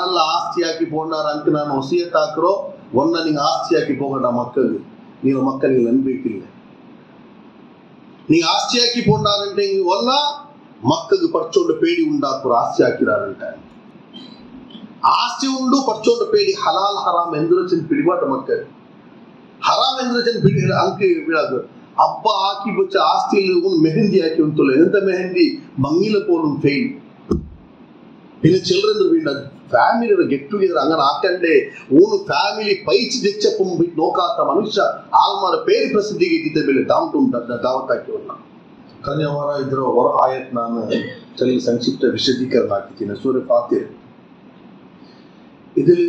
ಅಲ್ಲ ಆಸ್ತಿ ಹಾಕಿ ಪೋಂಡಾರ ಅಂತ ನಾನು ವಸಿಯತ್ ಹಾಕ್ರೋ ಒನ್ನ ನಿಂಗೆ ಆಸ್ತಿ ಹಾಕಿ ಹೋಗണ്ട ಮಕ್ಕಳಿಗೆ ನೀವು ಮಕ್ಕಳಿಗೆ ನೆನ್ಬೇಕಿಲ್ಲ நீங்க ஆஸ்தியாக்கி போண்டாருன்ட்டு ஒன்னா மக்களுக்கு பச்சோண்டு பேடி உண்டாக்குற ஆஸ்தி ஆக்கிறாருன்ட்ட ஆஸ்தி உண்டு பச்சோண்டு பேடி ஹலால் ஹராம் எந்திரச்சின் பிடிபாட்ட மக்கள் ஹராம் எந்திரச்சின் பிடி அங்கு விடாது அப்பா ஆக்கி வச்ச ஆஸ்தியில் மெஹந்தி ஆக்கி உண்டு எந்த மெஹந்தி மங்கில போலும் ஃபெயில் പിന്നെ ചിൽഡ്രൻ വീണ്ടത് ഫാമിലിയുടെ ഗെറ്റ് ടുഗെദർ അങ്ങനെ ആക്കണ്ടേ ഊണ് ഫാമിಲಿ ಪೈಚಿ ತೆಚ್ಚಪ್ಪಂ ಬಿಟ್ಟು ನೋಕಾತ ಮನುಷ್ಯ ಆಲ್ಮಾರ ಪೇರಿ ಪ್ರಸಿದ್ಧಿಗೆ ಇದ್ದಿದ್ದ ಮೇಲೆ ದಾವತ್ತಾಕಿ ವನ್ನ ಕನ್ಯಾವಾರ ಇದ್ರ ಹೊರ ಆಯತ್ ನಾನು ಚಲಿ ಸಂಕ್ಷಿಪ್ತ ವಿಶದೀಕರಣ ಹಾಕಿದ್ದೀನಿ ಸೂರ್ಯ ಫಾತಿರ್ ഇതിൽ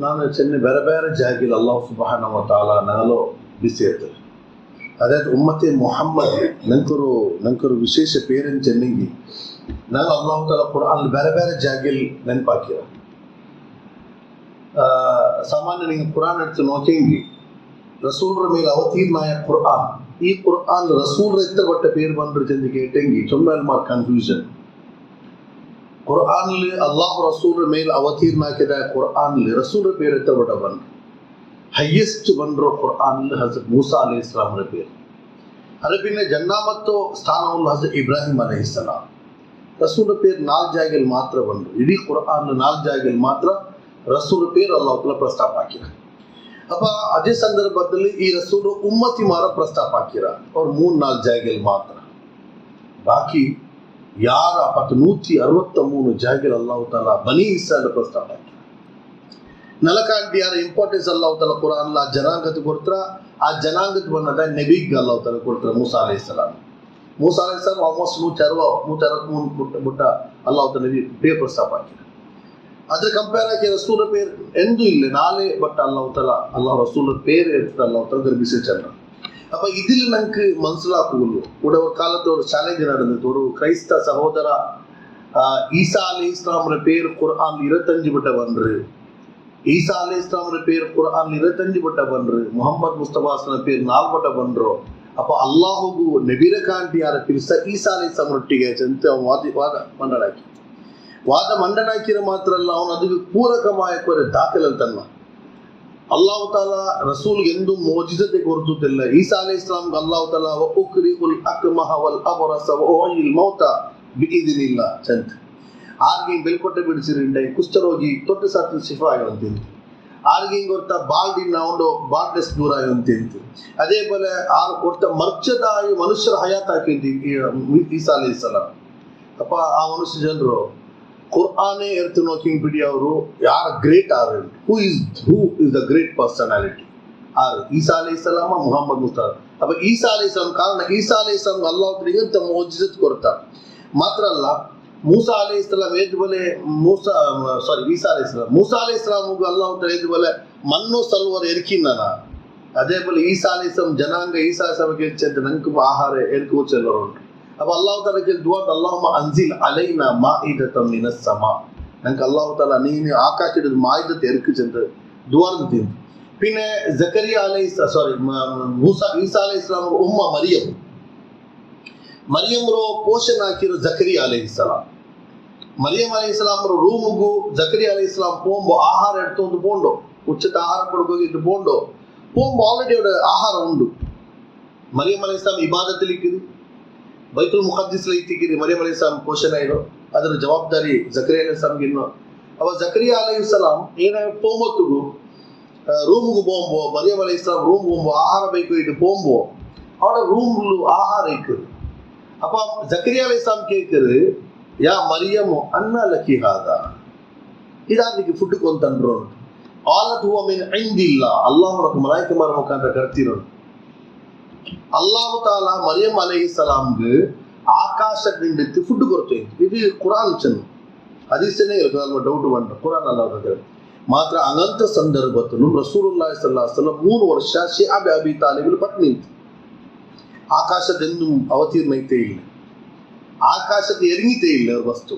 ನಾನು ಚೆನ್ನ ಬೇರೆ ಬೇರೆ ಜಾಗಿಲ್ ಅಲ್ಲಾಹ್ ಸುಬ್ಹಾನಹು ವ ತಆಲಾ ನಾಲೋ ಬಿಸಿಯತ್ ಅದಾದ ಉಮ್ಮತೆ ಮುಹಮ್ಮದ್ ನಂಕರು ವಿಶೇಷ ಪೇರನ್ ಚೆನ್ನಿಂಗಿ ನಾನು ಅಲ್ಲಾಹ್ ತಾಲಾ ಕುರಾನ್ ಬೇರೆ ಬೇರೆ ಜಾಗಿಲ್ ನೆನಪಾಕಿರ ಸಾಮಾನ್ಯ ನೀವು ಕುರಾನ್ எடுத்து ನೋಕೆಂಗಿ ರಸೂಲರ ಮೇಲೆ ಅವತೀರ್ಣಾಯ ಕುರಾನ್ ಈ ಕುರಾನ್ ರಸೂಲರ ಎತ್ತರಪಟ್ಟ ಪೇರು ಬಂದ್ರು ಚೆಂದು ಕೇಟೆಂಗಿ ಚೊಮ್ಮೇಲ್ ಮಾರ್ ಕನ್ಫ್ಯೂಷನ್ ಕುರಾನ್ ಅಲ್ಲಾಹ್ ರಸೂಲರ ಮೇಲೆ ಅವತೀರ್ಣಾಕಿದ ಕುರಾನ್ ರಸೂಲರ ಪೇರು ಎತ್ತರಪಟ್ಟ ಬಂದ್ರು ಹೈಯೆಸ್ಟ್ ಬಂದ್ರು ಕುರಾನ್ ಹಜರತ್ ಮೂಸಾ ಅಲೈಹಿಸ್ಸಲಾಮರ ಪೇರು ಅರೆ ಪಿನ್ನೆ ಜನ್ನಾ ಮತ್ತು ಸ್ಥಾನವನ್ನು ಹಜರತ್ ಇಬ್ರಾಹಿಂ ಅಲೈಹಿಸ್ಸಲಾಂ ರಸೂಲ ಪೇರು 4 ಜಾಗದಲ್ಲಿ ಮಾತ್ರ ಬಂದ್ರು ಇಡೀ ಕುರಾನ್ 4 ಜಾಗದಲ್ಲಿ ಮಾತ್ರ ರಸೂಲ ಪೇರು ಅಲ್ಲಾಹ್ ತಾಲಾ ಪ್ರಸ್ತಾಪ ಹಾಕಿರ ಅಪ್ಪ ಅದೇ ಸಂದರ್ಭದಲ್ಲಿ ಈ ರಸೂಲು ಉಮ್ಮತಿ ಮಾರ ಪ್ರಸ್ತಾಪ ಹಾಕಿರ ಅವ್ರು 3-4 ಜಾಗದಲ್ಲಿ ಮಾತ್ರ ಬಾಕಿ ಯಾರ 163 ಜಾಗದಲ್ಲಿ ಅಲ್ಲಾಹ್ ತಾಲಾ ಬನಿ ಇಸ್ರಾಯೇಲ್ ಪ್ರಸ್ತಾಪ ಹಾಕಿರ ನಲಕಾಂಟಿ ಯಾರ ಇಂಪಾರ್ಟೆನ್ಸ್ ಅಲ್ಲಾಹ್ ತಾಲಾ ಕುರಾನ್ ಲ ಜನಾಂಗದ ಕೊಡ್ತಾರ ಆ ಜನಾಂಗದ ಬನ್ನದ ನಬಿಗೆ ಅಲ್ಲಾಹ್ ತಾಲಾ ಕೊಡ್ತಾರ ಮೂಸಾ ಅಲೈಹಿಸ್ಸಲಾಂ ಮೂಸಾ ಅಲೈಹಿಸ್ಸಲಾಂ ಆಲ್ಮೋಸ್ಟ್ 163 ಬುಟ್ಟ ಅಲ್ಲಾಹ್ ತಾಲಾ ನಬಿ ಪೇರು ಪ್ರಸ್ತಾಪ ಹಾಕಿರ ಅದ್ರ ಕಂಪೇರ್ ಆಗಿ ರಸೂಲ ಪೇರು ಎಂದೂ ಇಲ್ಲ ನಾಳೆ ಬಟ್ ಅಲ್ಲಾಹ್ ತಾಲಾ ಅಲ್ಲಾಹ್ ರಸೂಲ ಪೇರು எடுத்து அல்லாஹ் தாலா கர்பிசே சொல்றான் அப்ப இதில் நமக்கு மனசிலாக்குள்ளு ஒரு காலத்துல ஒரு சேலஞ்ச் நடந்தது ஒரு கிறிஸ்தவ சகோதர ஈசா அலைஹிஸ்ஸலாமோட பேர் குர்ஆன் 25 பட்ட வன்று ஈசா அலைஹிஸ்ஸலாமோட பேர் குர்ஆன் 25 பட்ட வன்று முஹம்மದ್ ಮುಸ್ತಫಾ ಸನ பேர் 4 பட்ட வன்றோ அப்ப ಅಲ್ಲಾಹುಗೂ ನಬಿರ ಕಾಂಟಿ ಯಾರ ಪಿರ್ಸ ಈಸಾ ಅಲೈಹಿಸ್ಸಲಾಮೊಟ್ಟಿಗೆ ಅಂತ ವಾದ ಮಂಡನಾಕಿರ ಮಾತ್ರ ಅಲ್ಲ ಅವನು ಅದಕ್ಕೆ ಪೂರಕമായ ದಾಖಲಂತನ್ನ ಅಲ್ಲಾಹ್ ತಾಲಾ ರಸೂಲ್ಗೆ ಎಂದು ಮೋಜಿಜತೆ ಕೊರತಿಲ್ಲ ಈಸಾ ಅಲೈಹಿಸ್ಸಲಾಂಗೆ ಅಲ್ಲಾಹ್ ತಾಲಾ ವಉಕ್ರಿಹುಲ್ ಅಕ್ಮಹ ವಲ್ ಅಬ್ರಸ ವಉಹಿಲ್ ಮೌತ ಬಿಇذನಿಲ್ಲಾ ಚಂತ ಆರ್ಗೆ ಬೆಲ್ಕೊಟ್ಟೆ ಬಿಡಿಸಿರಿಂಡೆ ಕುಷ್ಠರೋಗಿ ತೊಟ್ಟು ಸಾತು ಶಿಫಾಯಿ ಅಂತಿಂತು ಆರ್ಗೆ ಗೊತ್ತ ಬಾಲ್ಡಿನ ಉಂಡು ಬಾಲ್ಡೆಸ್ ದೂರಾಯಿ ಅಂತಿಂತು ಅದೇ പോലെ ಆರು ಕೊಟ್ಟ ಮರ್ಚದಾಯಿ ಮನುಷ್ಯರ ಹಯಾತ್ ಹಾಕಿಂತಿ ಈಸಾ ಅಲೈಹಿಸ್ಸಲಾಂ ಅಪ್ಪ ಆ ಮನುಷ್ಯ ಜನರು ಕುರ್ಆನೇ ಎರ್ತು ನೋಕಿಂಗ್ ಬಿಡಿ ಅವರು ಯಾರ great are who is the great personality are Isa ಅಲೈಹಿಸ್ಸಲಾಂ ಮುಹಮ್ಮದ್ ಮುಸ್ತಫಾ ಅಪ್ಪ ಈಸಾ ಅಲೈಹಿಸ್ಸಲಾಂ ಕಾರಣ ಈಸಾ ಅಲೈಹಿಸ್ಸಲಾಂ ಅಲ್ಲಾಹ್ ಇಂತ ಮೋಜಿಜತ್ ಕೊಡ್ತಾ ಮಾತ್ರ ಅಲ್ಲ ಮೂಸಾ ಅಲೈಹಿಸ್ಸಲಾಂ ಏದು ಬಲೆ ಈಸಾ ಅಲೈಹಿಸ್ಸಲಾಂ ಅಲ್ಲಾಹ್ ಏದು ಬಲೆ ಮಣ್ಣು ಸಲ್ವರ್ ಎರ್ಕಿನ್ನ ಅದೇ പോലെ ಈಸಾ ಅಲೈಹಿಸ್ಸಲಾಂ ಜನಾಂಗ ಈಸಾ ಅಲೈಹಿಸ್ಸಲಾಂಗೆ ಚೆಂದ ನಂಕು ಆಹಾರ ಎರ್ಕು ಚೆಲ್ಲರು ಉಂಟು அப்ப அல்லாஹ் தாலாக்கு துஆ அல்லாஹும்ம அன்சில் அலைனா மாஇதத்தம் மினஸ் ஸமா ನಂಗೆ ಅಲ್ಲಾಹ್ ತಾಲಾ ನೀನು ಆಕಾಶದ ಮಾಯಿದತೆ ಎರ್ಕು ಚೆಂದ ದುಆರ್ದು പിന്നെ ಜಕರಿಯಾ ಮೂಸಾ ಈಸಾ ಅಲೈಹಿಸ್ಸಲಾಂ ಉಮ್ಮ ಮರಿಯಂ ರೋ ಪೋಷಣ ಹಾಕಿರೋ ಜಕರಿಯಾ ಅಲೈಹಿಸ್ಸಲಾಂ ಮರಿಯಂ ಅಲೈಹಿಸ್ಸಲಾಂ ರೂಮ್ಗೂ ಜಕರಿಯಾ ಅಲೈಹಿಸ್ಸಲಾಂ ಪೋಂಬೋ ಆಹಾರ ಎಡ್ತೊಂದು ಪೋಂಡೋ ಉಚಿತ ಆಹಾರ ಕೊಡಗೋಗಿದ್ದು ಪೋಂಡೋ ಆಲ್ರೆಡಿ ಅವರ ಆಹಾರ ಉಂಡು ಮರಿಯಂ ಅಲೈಹಿಸ್ಸಲಾಂ ಇಬಾದത്തിൽ ಇಕ್ಕಿದು ಬೈತುಲ್ ಮುಖದ್ದಸ್ ಇತ್ತಿಕ್ಕಿರಿ ಮರಿಯಂ ಅಲೈಹಿಸ್ಸಲಾಂ ಪೋಷಣೆ ಇರೋ ಅದರ ಜವಾಬ್ದಾರಿ ಜಕರಿಯಾ ಅಲೈಹಿಸ್ಸಲಾಂಗೆ ಇನ್ನು ಅವ ಜಕರಿಯಾ ಅಲೈಹಿಸ್ಸಲಾಂ ಏನ ಪೋಂಬೊತ್ತುಗು ರೂಮ್ಗೂ ಪೋಂಬೋ ಮರಿಯಂ ಅಲೈಹಿಸ್ಸಲಾಂ ರೂಮ್ ಪೋಂಬೋ ಆಹಾರ ಬೇಕು ಇದು ಪೋಂಬೋ ಅವನ ರೂಮ್ಲು ಆಹಾರ ಇಕ್ಕರು அப்ப ஜக்கரியா அலைஹிஸ்ஸலாம் கேக்குது யா மரியமு அன்னா லக்கி ஹாதா இதானிக்கு ஃபுட் ಕೊಂತಂದ್ರು ಆಲತ್ ಹುವ ಮಿನ್ ಇಂದಿಲ್ಲಾ ಅಲ್ಲಾಹ್ ರಕ ಮಲಾಯಿಕಮಾರ ಮುಖಾಂತರ ಕರ್ತಿರೋ ಅಲ್ಲಾಹ್ ತಾಲಾ ಮರಿಯಂ ಅಲೈಹಿಸ್ಸಲಾಂಗೆ ಆಕಾಶದಿಂದ ಫುಡ್ ಕೊಡ್ತೇ ಇದು ಕುರಾನ್ ಚೆನ್ನ ಹದೀಸನೇ ಇರಲ್ಲ ಡೌಟ್ ಬಂತ ಕುರಾನ್ ಅಲ್ಲಾಹ್ ಮಾತ್ರ ಅನಂತ ಸಂದರ್ಭದಲ್ಲೂ ರಸೂಲುಲ್ಲಾಹಿ ಸಲ್ಲಲ್ಲಾಹು ಅಲೈಹಿ ವಸಲ್ಲಂ 3 ವರ್ಷ ಶಿಅಬ್ ಅಬಿ ತಾಲಿಬ್ ಪತ್ನಿ ಆಕಾಶದೆಂದು ಅವತೀರ್ಣೈತೆ ಇಲ್ಲ ಆಕಾಶದ ಎರಿಗಿತೇ ಇಲ್ಲ ಅವ್ರ ವಸ್ತು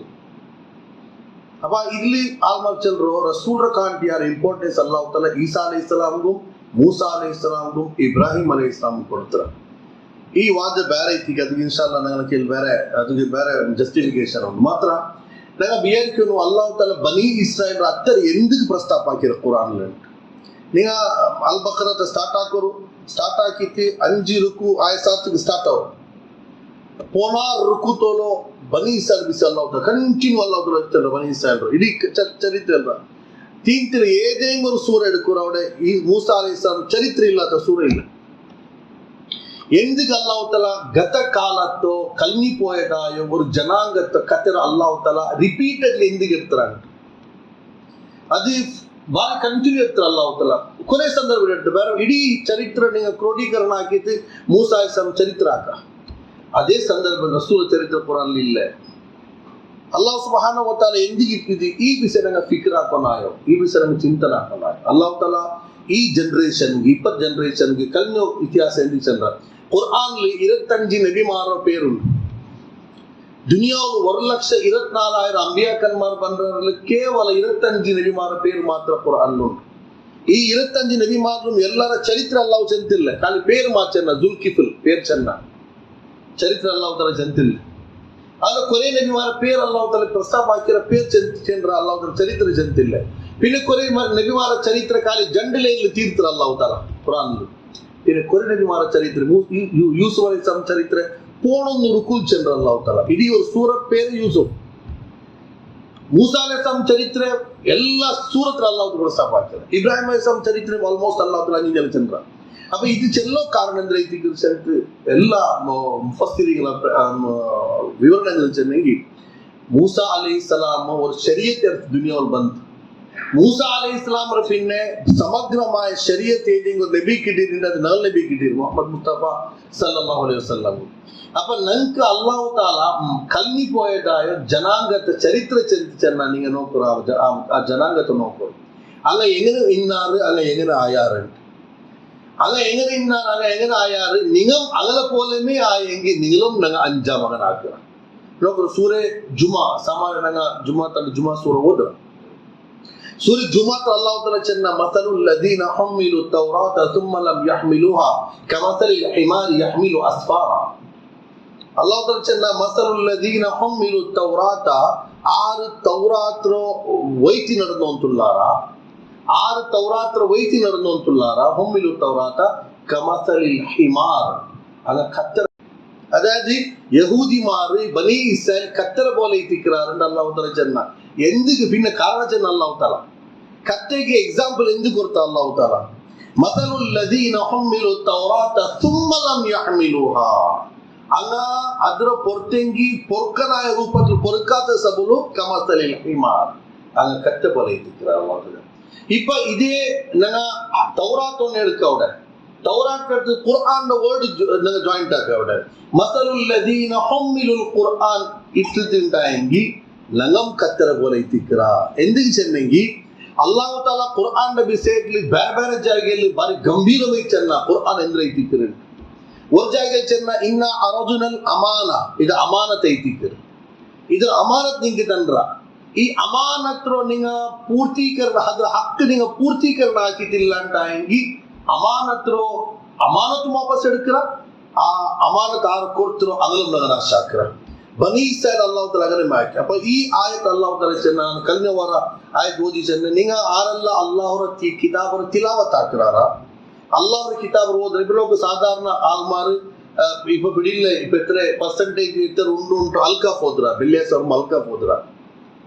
ಅಪ್ಪ ಇಲ್ಲಿ ಆಲ್ಮೋಸ್ಟ್ ಎಲ್ಲರೂ ರಸೂಲರ ಕಾಂಟಿ ಯಾರ ಇಂಪಾರ್ಟೆನ್ಸ್ ಅಲ್ಲಾಹ್ ತಾಲಾ ಈಸಾ ಅಲೈಹಿಸ್ಸಲಾಂಗೂ ಮೂಸಾ ಅಲೈಹಿಸ್ಸಲಾಂಗೂ ಇಬ್ರಾಹಿಂ ಅಲೈಹಿಸ್ಸಲಾಂ ಕೊಡ್ತಾರೆ ಈ ವಾದ ಬೇರೆ ಐತಿ ಅದಕ್ಕೆ ಇನ್ಶಾಅಲ್ಲಾ ನನಗೆ ಬೇರೆ ಅದಕ್ಕೆ ಬೇರೆ ಜಸ್ಟಿಫಿಕೇಶನ್ ಉಂಟು ಮಾತ್ರ ನಂಗೆ ಬಿಯರ್ಕಿನು ಅಲ್ಲಾಹ್ ತಾಲ ಬನಿ ಇಸ್ರಾಯೇಲ್ ಅತ್ತರ ಎಂದಿಗೆ ಪ್ರಸ್ತಾಪ ಹಾಕಿರ ಕುರಾನ್ ನೀಗ ಅಲ್ ಬಕರತ ಸ್ಟಾರ್ಟ್ ಹಾಕಿತಿ 5 ರುಕು ಆಯಸಾತ್ಗೆ ಸ್ಟಾರ್ಟ್ ಅವ ಪೋನಾರ್ ರುಕು ತೋಲೋ ಬನಿ ಇಸ್ರಾಯೇಲ್ ಬಿಸಿ ಅಲ್ಲಾಹ್ ಕಂಟಿನ್ಯೂ ಅಲ್ಲಾಹ್ ಬನಿ ಇಸ್ರಾಯೇಲ್ ಇಡೀ ಚರಿತ್ರೆ ಅಲ್ಲ ತೀಂತಿರ ಏದೇಂಗ್ ஒரு சூரை எடுக்கிற அவட மூசா அலைஹிஸ்ஸலாம் சரித்திர இல்லாத சூரை இல்லை ఎందుకు అల్లాహ్ తఆలా గత కాలతో కలిగిపోయేదాయో ఒక జనాంగత కథర అల్లాహ్ తఆలా రిపీటెడ్లీ ఎందుకు చెప్తారంట అది ಬಾರಿ ಕಂಟಿನ್ಯೂ ಇರ್ತಾರೆ ಅಲ್ಲಾಹ್ ತಆಲಾ ಕೊನೆ ಸಂದರ್ಭ ಬೇರೆ ಇಡೀ ಚರಿತ್ರೆ ನೀವು ಕ್ರೋಢೀಕರಣ ಹಾಕಿತ್ತು ಮೂಸಾ ಅಲೈಹಿಸ್ಸಲಾಂ ಚರಿತ್ರೆ ಹಾಕ ಅದೇ ಸಂದರ್ಭ ರಸೂಲ್ ಚರಿತ್ರೆ ಕುರಾನ್ ಇಲ್ಲ ಅಲ್ಲಾಹ್ ಸುಬ್ಹಾನಹು ವ ತಆಲಾ ಎಂದಿಗೆ ಇದು ಈ ವಿಷಯನ ಫಿಕ್ರ್ ಹಾಕೋನಾಯೋ ಈ ವಿಷಯನ ಚಿಂತನೆ ಹಾಕೋನಾಯೋ ಅಲ್ಲಾಹ್ ತಆಲಾ ಈ ಜನರೇಷನ್ಗೆ 20 ಜನರೇಷನ್ಗೆ ಕಲ್ನೋ ಇತಿಹಾಸ ಎಂದಿಗೆ ಚಂದ್ರ குர்ஆன்ல 25 நபிமார பேருண்டு துனியாவில் 1,24,000 அம்பியாக்கன்மார் பண்றவர்கள் கேவல 25 நபிமார பேர் ಮಾತ್ರ குர்ஆன்ல ಉಂಟು ಈ 25 ನಬಿಮಾರರು ಎಲ್ಲರ ಚರಿತ್ರೆ ಅಲ್ಲಾಹ್ ಚಂತಿಲ್ಲ ಖಾಲಿ ಪೇರು ಮಾಚನ್ನ ಜುಲ್ಕಿಫಲ್ ಪೇರು ಚನ್ನ ಚರಿತ್ರೆ ಅಲ್ಲಾಹ್ ತಆಲಾ ಚಂತಿಲ್ಲ ಆಗ ಕೊನೆ ನಬಿಮಾರ ಪೇರು ಅಲ್ಲಾಹ್ ತಆಲಾ ಪ್ರಸ್ತಾಪ ಹಾಕಿರ ಪೇರು ಚಂದ್ರ ಅಲ್ಲಾಹ್ ತಆಲಾ ಚರಿತ್ರೆ ಚಂತಿಲ್ಲ പിന്നെ ಕೊನೆ ನಬಿಮಾರ ಚರಿತ್ರೆ ಖಾಲಿ ಜಂಡಲೆಯಲ್ಲಿ ತೀರ್ತರ ಅಲ್ಲಾಹ್ ತಆಲಾ ಕುರ್ಆನ್ಲಿ പിന്നെ ಕೊನೆ ನಬಿಮಾರ ಚರಿತ್ರೆ ಯೂಸುಫ್ ಅಲೈಹಿಸ್ಸಲಾಂ ಚರಿತ್ರೆ ಪೋಣೊಂದು ರುಕುಲ್ ಚಂದ್ರ ಅಲ್ಲಾಹ್ ತಆಲಾ ಇಡೀ ಒಂದು ಸೂರತ್ ಪೇರು ಯೂಸುಫ್ ಮೂಸಾ ಅಲೈಹಿಸ್ಸಲಾಂ ಚರಿತ್ರೆ ಎಲ್ಲ ಸೂರತ್ರ ಅಲ್ಲಾಹ್ ಪ್ರಸ್ತಾಪ ಆಗ್ತದೆ ಇಬ್ರಾಹಿಂ ಅಲೈಹಿಸ್ಸಲಾಂ ಚರಿತ್ರೆ ಆಲ್ಮೋಸ್ಟ್ ಅಲ್ಲಾಹ್ ತಆಲಾ ನೀನು ಚಂದ್ರ ಅಪ್ಪ ಇದು ಚೆಲ್ಲೋ ಕಾರಣ ಅಂದ್ರೆ ಇದಕ್ಕೆ ಚರಿತ್ರೆ ಎಲ್ಲ ಮುಫಸ್ಸಿರಿಗಳ ವಿವರಣೆಗಳು ಚೆನ್ನಾಗಿ ಮೂಸಾ ಅಲೈಹಿಸ್ಸಲಾಂ ஒரு ஷரியத் துனியாவில் ಬಂತು மூசா அலைஹிஸ்ஸலாம் பின்னே ಸಮಗ್ರമായ ಶರೀಯತ್ ಏಜಿಂಗ್ ಒಂದು ನಬಿ ಕಿಟ್ಟಿರಿಂದ ಅದು ನಲ್ ನಬಿ ಕಿಟ್ಟಿರು ಮುಹಮ್ಮದ್ ಮುಸ್ತಫಾ ಸಲ್ಲಲ್ಲಾಹು ಅಲೈಹಿ ವಸಲ್ಲಂ அப்ப நன்கு அல்லாஹ் தாலா கல்வி போயதாய ஜனாங்கத்தை சரித்திர சென்னா நீங்க நோக்குறோம் ಆ ಜನಾಂಗத்தை நோக்குறோம் அங்க எங்கன இன்னாரு அங்க எங்கன ஆயாரு அங்க எங்கன இன்னாரு அங்க எங்கன ஆயாரு நீங்களும் அகல போலமே ஆயங்கி நீங்களும் நாங்க 5 மகன் ஆக்குறோம் நோக்குற சூரே ஜுமா சாமானிய நாங்க ஜுமா சூரா ஓதுறோம் سورة جمعة الله تعالى جنة مثل الذين حملوا التوراة ثم لم يحملوها كمثل الحمار يحمل أسفارا الله تعالى جنة مثل الذين حملوا التوراة آر التوراة ويتي نردون تلارا آر التوراة ويتي نردون تلارا حملوا التوراة كمثل الحمار أنا كتر அதாவது யஹூதி மாறு பனி இஸ்ராயேல் கத்தர போல இத்திக்கிறார் அல்லாஹ் தஆலா சொன்னா ఎందుకు பின்ன காரணம் சொன்ன அல்லாஹ் தஆலா கத்தைக்கு எக்ஸாம்பிள் ఎందుకు கொடுத்த அல்லாஹ் தஆலா மஸலுல் லதீன ஹுமிலு தௌராத ثم لم يحملوها ಅಲ್ಲ ಅದರ ಪೊರ್ತಂಗಿ ಪೊರ್ಕನಾಯ ರೂಪದಲ್ಲಿ ಪೊರ್ಕಾತ ಸಬಲು ಕಮಸಲಿಲ್ ಹಿಮಾರ್ ಅಲ್ಲ ಕತ್ತೆ போல ಇತ್ತಿಕ್கிறார் அல்லாஹ் தஆலா இப்ப இதே நான் தௌராத் ஒன்னு எடுக்கவுட தௌராத் எடுத்து குர்ஆன் வேர்ட் நான் ஜாயிண்ட் ஆகவுட மஸலுல் லதீன ஹுமிலுல் குர்ஆன் இத்திண்டாயங்கி லங்கம் கத்தர போல ಇತ್ತಿಕ್ರಾ ఎందుకు చెన్నెంగి ಅಲ್ಲಾಹ್ ತಾಲಾ ಕುರ್ಆನ್ ವಿಷಯದಲ್ಲಿ ಬೇರೆ ಬೇರೆ ಜಾಗದಲ್ಲಿ ಬಾರಿ ಗಂಭೀರವಾಗಿ ಚೆನ್ನ ಕುರ್ಆನ್ ಎಂದ್ರೆ ಇತ್ತಿಕ್ಕಿರು ஒரு ಜಾಗದಲ್ಲಿ ಚೆನ್ನ ಇನ್ನ ಅರದುನಲ್ ಅಮಾನ ಇದು ಅಮಾನತ್ ಐತಿಕ್ಕಿರು ಇದು ಅಮಾನತ್ ನಿಂಗೆ ತಂದ್ರ ಈ ಅಮಾನತ್ರೋ ನಿಂಗ ಪೂರ್ತೀಕರಣ ಅದ್ರ ಹಕ್ಕು ನಿಂಗ ಪೂರ್ತೀಕರಣ ಹಾಕಿತಿಲ್ಲ ಅಂತ ಹೆಂಗಿ ಅಮಾನತ್ರೋ ಅಮಾನತ್ ವಾಪಸ್ எடுக்கிற ಆ ಅಮಾನತ್ ಆರು ಕೊಡ್ತಿರೋ ಅದನ್ನು ನಗರ ಶಾಕ್ರ ಬನಿ ಇಸ್ರಾಯೇಲ್ ಅಲ್ಲಾಹ್ ತಆಲಾ ಆಗನೆ ಮಾಕೆ ಅಪ್ಪ ಈ ಆಯತ್ ಅಲ್ಲಾಹ್ ತಆಲಾ ಚೆನ್ನ ಕಲ್ನೆ ವಾರ ಆಯತ್ ಓದಿ ಚೆನ್ನ ನಿಂಗ ಆರಲ್ಲ ಅಲ್ಲಾಹ್ರ ಕಿತಾಬರ ತಿಲಾವತ್ ಹಾಕ್ರಾರ ಅಲ್ಲಾಹ್ರ ಕಿತಾಬರ ಓದ್ರೆ ಬಿಲೋಕ ಸಾಧಾರಣ ಆಲ್ಮಾರು ಇಪ್ಪ ಬಿಡಿಲ್ಲ ಇಪ್ಪ ಎತ್ರೆ ಪರ್ಸೆಂಟೇಜ್ ಇತ್ತರ ಉಂಟು ಅಲ್ಕಾಫ್ ಹೋದ್ರ ಬಿಲ್ಯಾಸ್ ಅವ್ರು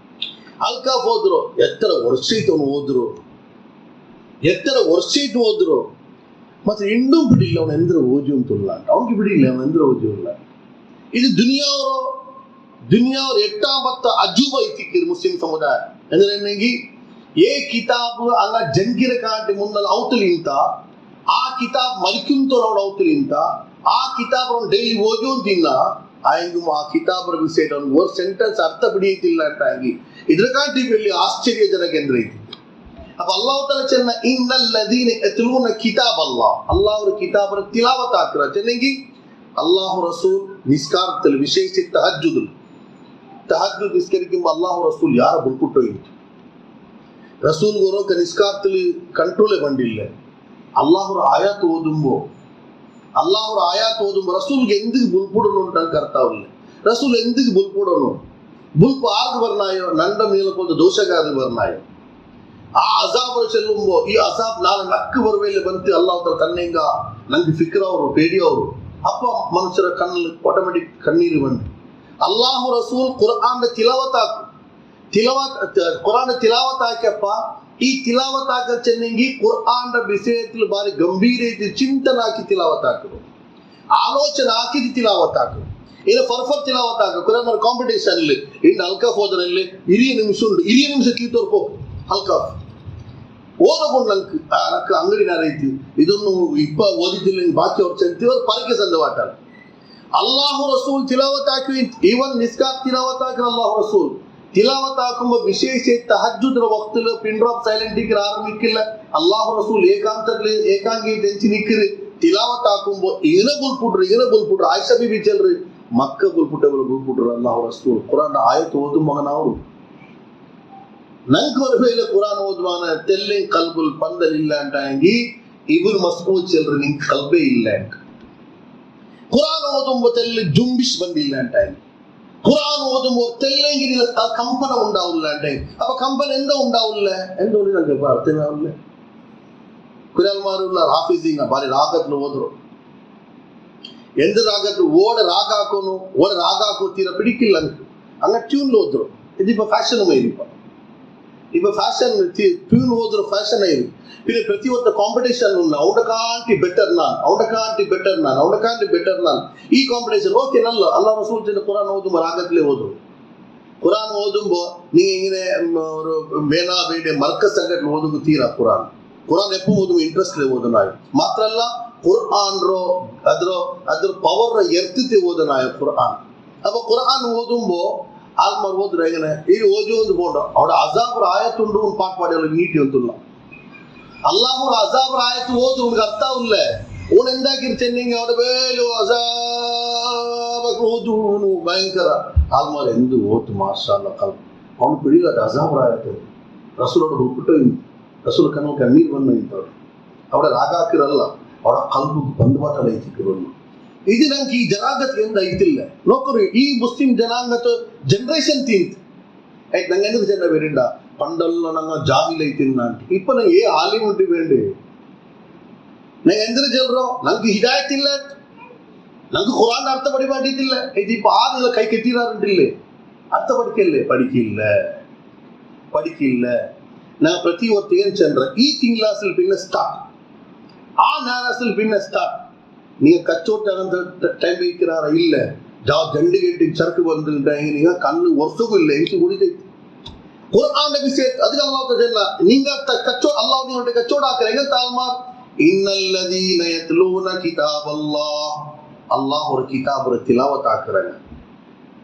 ಅಲ್ಕಾಫ್ ಹೋದ್ರು ಎತ್ತರ ವರ್ಷ ಇತ್ತು ಓದ್ರು ಎತ್ತರ ವರ್ಷ ಇತ್ತು ಓದ್ರು ಮತ್ತೆ ಇನ್ನೂ ಬಿಡಿಲ್ಲ ಅವನು ಎಂದ್ರೆ ಓದಿ ಉಂಟುಲ್ಲ ಅವನಿಗೆ ಬಿಡಿಲ್ಲ ಅವನು ಎಂದ್ರೆ ಓದಿ ಇಲ್ಲ ಇದು ದುನಿಯಾವ್ರ 8 ಅಜೂಬ ಐತಿಕ್ಕಿರು ಮುಸ್ಲಿಂ ಸಮುದಾಯ ಅಂದ್ರೆ ನನಗೆ ఏ కితాబ్ అలా జంగిర కాంటి ముందల అవుతులింత ఆ కితాబ్ మలికింతోరవడ అవుతులింత ఆ కితాబ్ ಡೈಲಿ ಓದೋದಿಲ್ಲ ಆಯಂಗು ಆ ಕಿತಾಬರ ವಿಷಯ ಒಂದು ಸೆಂಟೆನ್ಸ್ ಅರ್ಥ ಬಿಡಿಯುತ್ತಿಲ್ಲ ಅಂತ ಆಗಿ ಇದ್ರ ಕಾಂಟಿ ಬೆಳ್ಳಿ ಆಶ್ಚರ್ಯಜನಕ ಎಂದ್ರೆ ಐತಿ ಅಪ್ಪ ಅಲ್ಲಾಹ್ ತಆಲಾ ಚೆನ್ನ ಇನ್ನಲ್ ಲದೀನ ಯತ್ಲೂನ ಕಿತಾಬ್ ಅಲ್ಲಾಹ್ ಅವರ ಕಿತಾಬರ ತಿಲಾವತ್ ಹಾಕ್ರ ಚೆನ್ನಗಿ ಅಲ್ಲಾಹ್ ರಸೂಲ್ ನಿಸ್ಕಾರದಲ್ಲಿ ವಿಶೇಷ ತಹಜ್ಜುದ್ ನಿಸ್ಕರಿಕೆಂಬ ಅಲ್ಲಾಹ್ ರಸೂಲ್ ಯಾರ ಬುಲ್ಪುಟ್ಟೋ ಇತ್ತು ರಸೂಲ್ ಗೋರೋಕ ನಿಸ್ಕಾರದಲ್ಲಿ ಕಂಟ್ರೋಲೇ ಬಂದಿಲ್ಲ ಅಲ್ಲಾಹ್ರ ಆಯಾತ್ ಓದುಂಬೋ ರಸೂಲ್ಗೆ ಎಂದಿಗೆ ಬುಲ್ಪುಡನು ಅಂತ ಅರ್ಥ ಇಲ್ಲ ರಸೂಲ್ ಎಂದಿಗೆ ಬುಲ್ಪುಡನು ಮುಲ್ಪ ಆರ್ದು ಬರ್ನಾಯೋ ನಂಡ ಮೇಲಕ್ಕೊಂದು ದೋಷಗಾರಿ ಬರ್ನಾಯೋ ಆ ಅಜಾಬರು ಚೆಲ್ಲುಂಬೋ ಈ ಅಜಾಬ್ ನಾನು ನಕ್ಕು ಬರುವೆಲ್ಲಿ ಬಂತು ಅಲ್ಲಾಹ್ ಕಣ್ಣಿಂಗ ನಂಗೆ ಫಿಕ್ರ ಅವರು ಪೇಡಿ ಅವರು ಅಪ್ಪ ಮನುಷ್ಯರ ಕಣ್ಣಲ್ಲಿ ಆಟೋಮೆಟಿಕ್ ಕಣ್ಣೀರು ಬಂದು ಅಲ್ಲಾಹು ರಸೂಲ್ ಕುರ್ಆನ್ ಕುರಾನ್ ತಿಲಾವತ್ ಹಾಕ್ಯಪ್ಪ ಈ ತಿಲಾವತ್ ಹಾಕ ಚೆನ್ನಂಗಿ ಕುರ್ಆನ್ ವಿಷಯത്തിൽ ಬಾರಿ ಗಂಭೀರ ರೀತಿ ಚಿಂತನೆ ಹಾಕಿ ತಿಲಾವತ್ ಹಾಕರು ಆಲೋಚನೆ ಹಾಕಿದ ತಿಲಾವತ್ ಹಾಕರು ಏನು ಫರ್ಫರ್ ತಿಲಾವತ್ ಹಾಕ ಕುರಾನ್ ಕಾಂಪಿಟೇಷನ್ ಅಲ್ಲಿ ಇನ್ನು ಅಲ್ಕಾಫ್ ಹೋದ್ರಲ್ಲಿ ಹಿರಿಯ ನಿಮಿಷ ಉಂಟು ಹಿರಿಯ ನಿಮಿಷ ಕೀತೋರ್ಪೋ ಅಲ್ಕಾಫ್ ಓದಕೊಂಡು ನಂಗೆ ಅಂಗಡಿನಾರ ಐತಿ ಇದನ್ನು ಓದಿದ್ದಿಲ್ಲ ಬಾಕಿ ಅವ್ರು ಚಂತಿವ್ರು ಪರಕೆ ಸಂದವಾಟಾರ ಅಲ್ಲಾಹು ರಸೂಲ್ ತಿಲಾವತ್ ಹಾಕಿ ಈವನ್ ನಿಸ್ಕಾತ್ ತಿಲಾವತ್ ಹಾಕಿ ಅಲ್ಲಾಹು ರಸೂಲ್ ತಿಲಾವತ್ ಹಾಕುಂಬ ವಿಶೇಷ ತಹಜ್ಜುದ್ರ ವಕ್ತಲು ಪಿನ್ ಡ್ರಾಪ್ ಸೈಲೆಂಟ್ ಇಕ್ಕಿ ಆರಂಭಿಕ್ಕಿಲ್ಲ ಅಲ್ಲಾಹು ರಸೂಲ್ ಏಕಾಂಗಿ ತೆಂಚಿ ನಿಕ್ಕಿರಿ ತಿಲಾವತ್ ಹಾಕುಂಬ ಈನ ಗುಲ್ಪುಟ್ರು ಆಯ್ಷಾ ಬಿಬಿ ಚೆಲ್ರಿ ಮಕ್ಕ ಗುಲ್ಪುಟ್ರು ಅಲ್ಲಾಹು ರಸೂಲ್ ಕುರಾನ್ ಆಯತು ಓದು ಮಗನವರು ನಂಗೆ ಬರಬೇಲೆ ಕುರಾನ್ ಓದುವಾನ ತೆಲ್ಲೆ ಕಲ್ಬುಲ್ ಪಂದಲಿಲ್ಲ ಅಂಟಾಂಗಿ ಇಬ್ರು ಮಸ್ಕೂದ್ ಚೆಲ್ರಿ ನಿಂಗೆ ಕಲ್ಬೇ ಇಲ್ಲ ಅಂತ ಕುರಾನ್ ಓದುಂಬ ತೆಲ್ಲಿ ಜುಂಬಿಶ್ ಬಂದಿಲ್ಲ ಅಂಟಾಂಗಿ குரான் ஓதும் ஒரு தெல்லைங்கிற கம்பனை உண்டாவுள்ள அப்ப கம்பன் எந்த உண்டாவுள்ள எந்த ஒன்று நாங்கள் அர்த்தமே ஆகல குரான் மாதிரி உள்ள ஹாஃபிஸிங்க பாரி ராகத்துல ஓதுறோம் எந்த ராகத்துல ஓட ராகா ஆக்கணும் ஓட ராகா கூத்தீர பிடிக்கல அங்க டியூன்ல ஓதுறோம் இது இப்ப ஃபேஷனுமே இருப்பா இப்ப ஃபேஷன் டியூன் ஓதுற ஃபேஷன் ஆயிருக்கு பின்ன ಪ್ರತಿ ಒತ್ತ ಕಾಂಪಿಟೇಷನ್ ಉನ್ನ ಅವಡಕಾಂಟಿ ಬೆಟರ್ ನಾನು ಈ ಕಾಂಪಿಟೇಷನ್ ಓಕೆ ನಲ್ಲ ಅಲ್ಲಾಹ್ ರಸೂಲ್ ಜನ ಕುರಾನ್ ಓದುಂಬ ರಾಗತ್ಲೆ ಓದು ಕುರಾನ್ ಓದುಂಬ ನೀ ಇಂಗಿನೆ ஒரு ಮೇನಾ ಬೇಡೆ ಮರ್ಕಸ್ ಸಂಗಟ್ ಓದುಂಬ ತೀರಾ ಕುರಾನ್ ಎಪ್ಪು ಓದುಂಬ ಇಂಟ್ರೆಸ್ಟ್ ಲೇ ಓದನಾಯ್ ಮಾತ್ರ ಅಲ್ಲ ಕುರ್ಆನ್ ರೋ ಅದ್ರ ಪವರ್ ಎರ್ತಿತೆ ಓದನಾಯ್ ಕುರ್ಆನ್ ಅಪ್ಪ ಕುರ್ಆನ್ ಓದುಂಬ ಆಲ್ಮರ್ ಓದ್ರೆ ಹೇಗನೆ ಈಗ ಓದಿ ಒಂದು ಬೋಂಡ ಅವಡ ಅಜಾಬ್ ಆಯತುಂಡು ಒಂದು ಪಾಠ ಪಾಡಿಯಲ್ಲ ನೀಟಿ ಅಂತಲ್ಲ ಅಲ್ಲಾಹು ಅಜಾಬ್ ಆಯತು ಓದು ಉನಗೆ ಅರ್ಥ ಇಲ್ಲ ಅವನು ಎಂದಾಕಿರ್ಚೆನ್ನಿಂಗೆ ಅವನ ಬೇಲು ಅಜಾಬ್ ಓದು ಭಯಂಕರ ಆಲ್ಮರ್ ಎಂದು ಓದು ಮಾಷಾಲ್ಲ ಕಲ್ ಅವನು ಪಿಡಿಲ್ಲ ಅಜಾಬ್ ಆಯತು ರಸೂಲೋಡು ಹುಡುಕಿಟ್ಟು ರಸೂಲ್ ಕಣ್ಣೀರು ಬಂದು ಇಂಥವ್ರು ಅವಡ ರಾಗ ಹಾಕಿರಲ್ಲ ಅವಡ ಕಲ್ಬು ಬಂದು ಮಾತಾಡ ಐತಿಕ್ಕಿರೋನು ಇದು ನಂಗೆ ಈ ಜನಾಂಗಕ್ಕೆ ಎಂದ ಐತಿಲ್ಲ ನೋಕರು ಈ ಮುಸ್ಲಿಂ ಜನಾಂಗದ ಜನರೇಷನ್ ತಿಂತ ಆಯ್ತು ನಂಗೆ ಎಂದಕ್ಕೆ ಜನ ಬೇರೆಂಡ പണ്ടല്ല ഞങ്ങൾ ജാഹിലൈത്തിന്നാണ്ട് ഇപ്പൊ ഞങ്ങൾ ആലിമുട്ടി വേണ്ടേ ഞങ്ങൾ എന്തിനു ചെല്ലോ ഞങ്ങൾക്ക് ഹിദായത്തില്ല ഞങ്ങൾക്ക് ഖുറാന്റെ അർത്ഥ പഠിപ്പാട്ടിട്ടില്ല ഇതിപ്പോ ആദ്യം കൈ കെട്ടിടാറുണ്ടില്ലേ അർത്ഥ പഠിക്കില്ല ഞാൻ പ്രതി ഒತ್ತು ಏನ್ ಚಂದ್ರ ಈ ತಿಂಗಳಾಸಲ್ ಪಿನ್ನ ಸ್ಟಾರ್ಟ್ ಆ ನೇರಸಲ್ ಪಿನ್ನ ಸ್ಟಾರ್ಟ್ ನೀವು ಕಚ್ಚೋಟ ಟೈಮ್ ಬೇಕಿರಾರ ಇಲ್ಲ ಜಂಡಿಗೆಟ್ಟಿ ಚರಕು ಬಂದಿಲ್ಲ ನೀವು ಕಣ್ಣು ವರ್ಷಗೂ ಇಲ್ಲ ಹೆಂಗೆ ಕುಡಿತೈತಿ குர்ஆன் விஷயத்தை அதுக்கு அல்லாஹ் சொல்றா நீங்க அல்லாஹ் நீங்க கச்சோட ஆக்குறீங்க தால்மார் இன்னல்லதீன யத்லூன கிதாபல்லாஹ் அல்லாஹ் ஒரு கிதாபுர திலாவத் ஆக்குறாங்க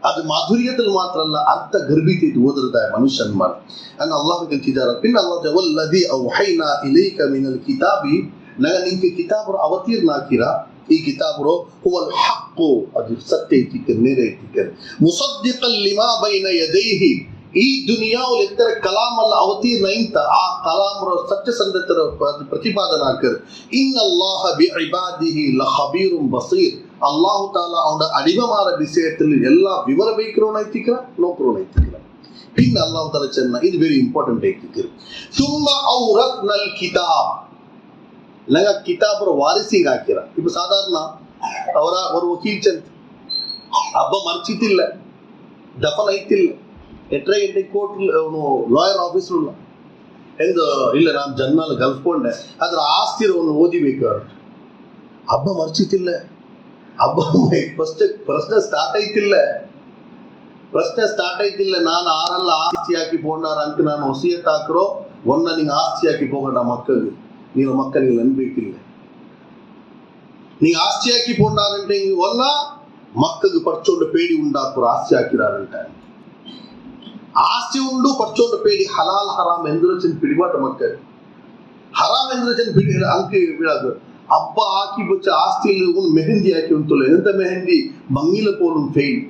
அது மாதுரியத்தில் மாத்திரம் அல்ல அர்த்த கர்பித்தை ஓதுறதா மனுஷன்மார் அங்க அல்லாஹ்வுக்கு திஜார பின் அல்லாஹ் வல்லதி அவ்ஹைனா இலைக மினல் கிதாபி நாங்க நீங்க கிதாபுர அவதீர்னாக்கிரா ಈ ಕಿತಾಬರು ಹುವಲ್ ಹಕ್ಕು ಅದು ಸತ್ಯ ಐತಿಕ ನೇರ ಐತಿಕ ಮುಸದ್ದಿಕಲ್ ಲಿಮಾ ಬೈನ ಯದೈಹಿ ಈ ದುನಿಯಾவில் எத்தனை கலாமல் அவதீர்ண ಆ ಕಲಾಮರ ಸತ್ಯ ಸಂದತರ ಪ್ರತಿಪಾದನಾಕರ್ ಇನ್ನಲ್ಲಾಹ ಬಿಇಬಾದಿಹಿ ಲಖಬೀರುಂ ಬಸೀರ್ ಅಲ್ಲಾಹು ತಾಲಾ ಅವನ ಅಡಿಮಮಾರ ವಿಷಯದಲ್ಲಿ ಎಲ್ಲಾ ವಿವರ ಬೇಕಿರೋಣ ಐತಿಕ್ರ ನೋಕ್ರೋಣ ಐತಿಕ್ರ பின் அல்லாஹ் தாலா சொன்னா இது வெரி இம்பார்ட்டன்ட் ஐತಿಕ್ರ சும்ம ஔரத்னல் கிதாப் நாங்க கிதாபರ ವಾರಿಸಿಗೆ ಹಾಕಿರ இப்போ ಸಾಧಾರಣ ಅವರ ஒரு ವಕೀಲ್ ಚಂತ ಅಬ್ಬ ಮರ್ಚಿತಿಲ್ಲ ದಫನ್ ಐತಿಲ್ಲ ಎಟ್ರೆ ಕೋರ್ಟ್ ಅವನು ಲಾಯರ್ ಆಫೀಸರ್ ಎಂದು ಇಲ್ಲ ನಾನು ಜನ್ಮಲ್ಲಿ ಕಲ್ಸ್ಕೊಂಡೆ ಅದ್ರ ಆಸ್ತಿರವನ್ನು ಓದಿಬೇಕು ಹಬ್ಬ ಮರ್ಚಿತಿಲ್ಲ ಹಬ್ಬ ಪ್ರಶ್ನೆ ಸ್ಟಾರ್ಟ್ ಐತಿಲ್ಲ ನಾನು ಆರಲ್ಲ ಆಸ್ತಿ ಹಾಕಿ ಪೋಂಡಾರ ಅಂತ ನಾನು ವಸಿಯತ್ ಹಾಕ್ರೋ ಒನ್ನ ನಿಂಗೆ ಆಸ್ತಿ ಹಾಕಿ ಹೋಗೋಣ ಮಕ್ಕಳಿಗೆ ನೀವು ಮಕ್ಕಳಿಗೆ ನೆನ್ಬೇಕಿಲ್ಲ நீ ஆஸ்தி ஆக்கி போண்டாருன்ட்டு ஒன்னா மக்களுக்கு பறிச்சோண்டு பேடி உண்டாக்குற ஆஸ்தி ஆக்கிறாருன்ட்ட ಆಸ್ತಿ ಉಂಡು ಪರ್ಚೋಂಡ ಪೇಡಿ ಹಲಾಲ್ ಹರಾಮ್ ಎಂದ್ರಚನ್ ಪಿಡಿಬಾಟ ಮಕ್ಕಳು ಹರಾಮ್ ಎಂದ್ರಚನ್ ಪಿಡಿ ಅಂಕಿ ಬಿಡಾದು ಹಬ್ಬ ಹಾಕಿ ಬಚ್ಚ ಆಸ್ತಿ ಮೆಹಂದಿ ಹಾಕಿ ಉಂಟಲ್ಲ ಎಂತ ಮೆಹಂದಿ ಮಂಗಿಲ ಪೋಲು ಫೇಲ್